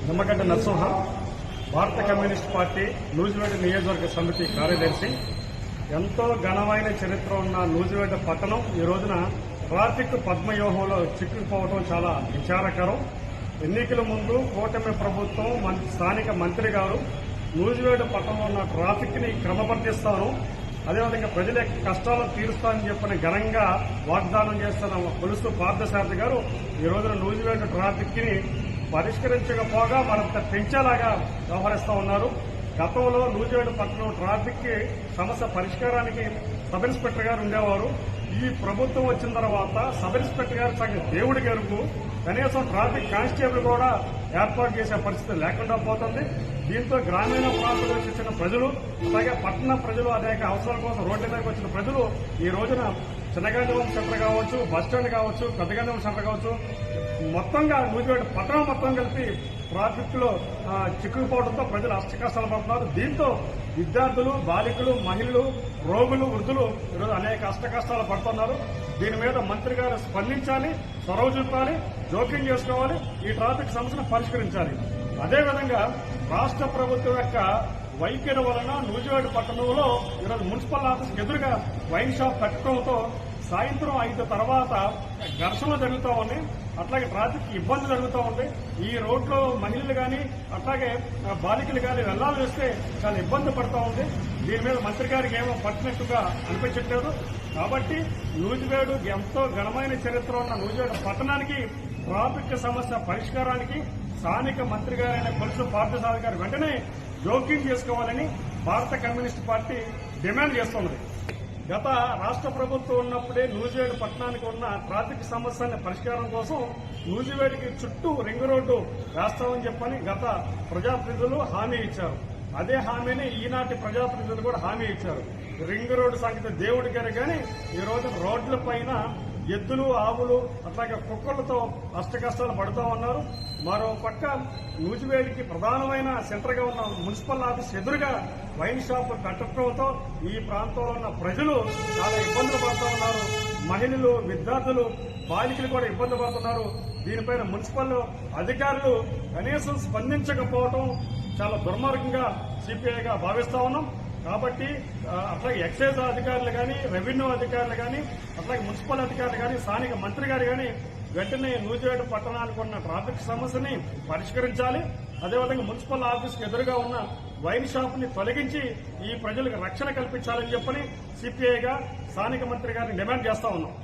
నిమ్మగడ్డ నరసింహ, భారత communist party Nuzvid నియోజకవర్గ సమితి కార్యదర్శి. ఎంతో ఘనమైన చరిత్ర ఉన్న నూజివేడ్ పట్టణం ఈ రోజున ట్రాఫిక్ పద్మవ్యూహంలో చిక్కుకుపోవడం చాలా విచారకరం. ఎన్నికల ముందు కూటమి ప్రభుత్వం స్థానిక మంత్రి గారు నూజివేడ్ పట్టణంలో ఉన్న ట్రాఫిక్ ని క్రమబద్ధిస్తాను, అదేవిధంగా ప్రజల యొక్క కష్టాలను తీరుస్తానని చెప్పని ఘనంగా వాగ్దానం చేస్తున్న కొలుసు పార్థసారథి గారు ఈ రోజున నూజివేడ్ ట్రాఫిక్ ని పరిష్కరించకపోగా మరింత పెంచేలాగా వ్యవహరిస్తూ ఉన్నారు. గతంలో నూజివేడ్ పట్టణం ట్రాఫిక్ సమస్య పరిష్కారానికి సబ్ ఇన్స్పెక్టర్ గారు ఉండేవారు. ఈ ప్రభుత్వం వచ్చిన తర్వాత సబ్ ఇన్స్పెక్టర్ గారు సగం దేవుడి గెలుపు, కనీసం ట్రాఫిక్ కానిస్టేబుల్ కూడా ఏర్పాటు చేసే పరిస్థితి లేకుండా పోతుంది. దీంతో గ్రామీణ ప్రాంతాలకు వచ్చిన ప్రజలు, అలాగే పట్టణ ప్రజలు అనేక అవసరాల కోసం రోడ్ల మీదకి వచ్చిన ప్రజలు ఈ రోజున చిన్నగంజవరం సెంటర్ కావచ్చు, బస్టాండ్ కావచ్చు, పెద్దగంజవరం సెంటర్ కావచ్చు, మొత్తంగా నూజివేడ్ పట్టణం మొత్తం కలిపి ట్రాఫిక్ లో చిక్కుకుపోవడంతో ప్రజలు అష్టకష్టాలు పడుతున్నారు. దీంతో విద్యార్థులు, బాలికలు, మహిళలు, రోగులు, వృద్ధులు ఈరోజు అనేక అష్టకష్టాలు పడుతున్నారు. దీని మీద మంత్రి గారు స్పందించాలి, చొరవ చూపాలి, జోక్యం చేసుకోవాలి, ఈ ట్రాఫిక్ సమస్యను పరిష్కరించాలి. అదేవిధంగా రాష్ట్ర ప్రభుత్వం యొక్క వైఖరి వలన నూజివేడ్ పట్టణంలో ఈరోజు మున్సిపల్ ఆఫీస్ ఎదురుగా వైన్ షాప్ కట్టడంతో సాయంత్రం 5 తర్వాత ఘర్షణలు జరుగుతూ ఉన్నాయి. అట్లాగే ట్రాఫిక్ ఇబ్బంది జరుగుతూ ఉంది. ఈ రోడ్లో మహిళలు కానీ అట్లాగే బాలికలు కానీ వెళ్లాల్సి వస్తే చాలా ఇబ్బంది పడుతూ ఉంది. దీని మీద మంత్రి గారికి ఏమో పట్టినట్టుగా అనిపించట్లేదు. కాబట్టి నూజివేడు ఎంతో ఘనమైన చరిత్ర ఉన్న నూజివేడు పట్టణానికి ట్రాఫిక్ సమస్య పరిష్కారానికి స్థానిక మంత్రి గారైన కొలుసు పార్థసారథి గారు వెంటనే జోక్యం చేసుకోవాలని భారత కమ్యూనిస్ట్ పార్టీ డిమాండ్ చేస్తున్నది. గత రాష్ట్ర ప్రభుత్వం ఉన్నప్పుడే నూజివేడ్ పట్టణానికి ఉన్న ట్రాఫిక్ సమస్యల పరిష్కారం కోసం నూజివేడ్కి చుట్టూ రింగ్ రోడ్డు వేస్తామని చెప్పని గత ప్రజాప్రతినిధులు హామీ ఇచ్చారు. అదే హామీని ఈనాటి ప్రజాప్రతినిధులు కూడా హామీ ఇచ్చారు. రింగ్ రోడ్డు సంగతి దేవుడి గారు కానీ ఈ రోజు రోడ్ల పైన ఎద్దులు, ఆవులు అట్లాగే కుక్కలతో అష్టకష్టాలు పడుతూ ఉన్నారు. మరో పక్క నూజివేడికి ప్రధానమైన సెంటర్ గా ఉన్న మున్సిపల్ ఆఫీస్ ఎదురుగా వైన్ షాప్ కట్టడంతో ఈ ప్రాంతంలో ఉన్న ప్రజలు చాలా ఇబ్బందులు పడుతూ ఉన్నారు. మహిళలు, విద్యార్థులు, బాలికలు కూడా ఇబ్బంది పడుతున్నారు. దీనిపైన మున్సిపల్ అధికారులు కనీసం స్పందించకపోవడం చాలా దుర్మార్గంగా సిపిఐగా భావిస్తా ఉన్నాం. కాబట్టి అట్లాగే ఎక్సైజ్ అధికారులు కానీ, రెవెన్యూ అధికారులు కానీ, అట్లాగే మున్సిపల్ అధికారులు కానీ, స్థానిక మంత్రి గారు కానీ వెంటనే నూజివేడ్ పట్టణానికి ఉన్న ట్రాఫిక్ సమస్యని పరిష్కరించాలి. అదేవిధంగా మున్సిపల్ ఆఫీస్కి ఎదురుగా ఉన్న వైన్ షాప్ ని తొలగించి ఈ ప్రజలకు రక్షణ కల్పించాలని చెప్పని సిపిఐగా స్థానిక మంత్రి గారిని డిమాండ్ చేస్తా ఉన్నాం.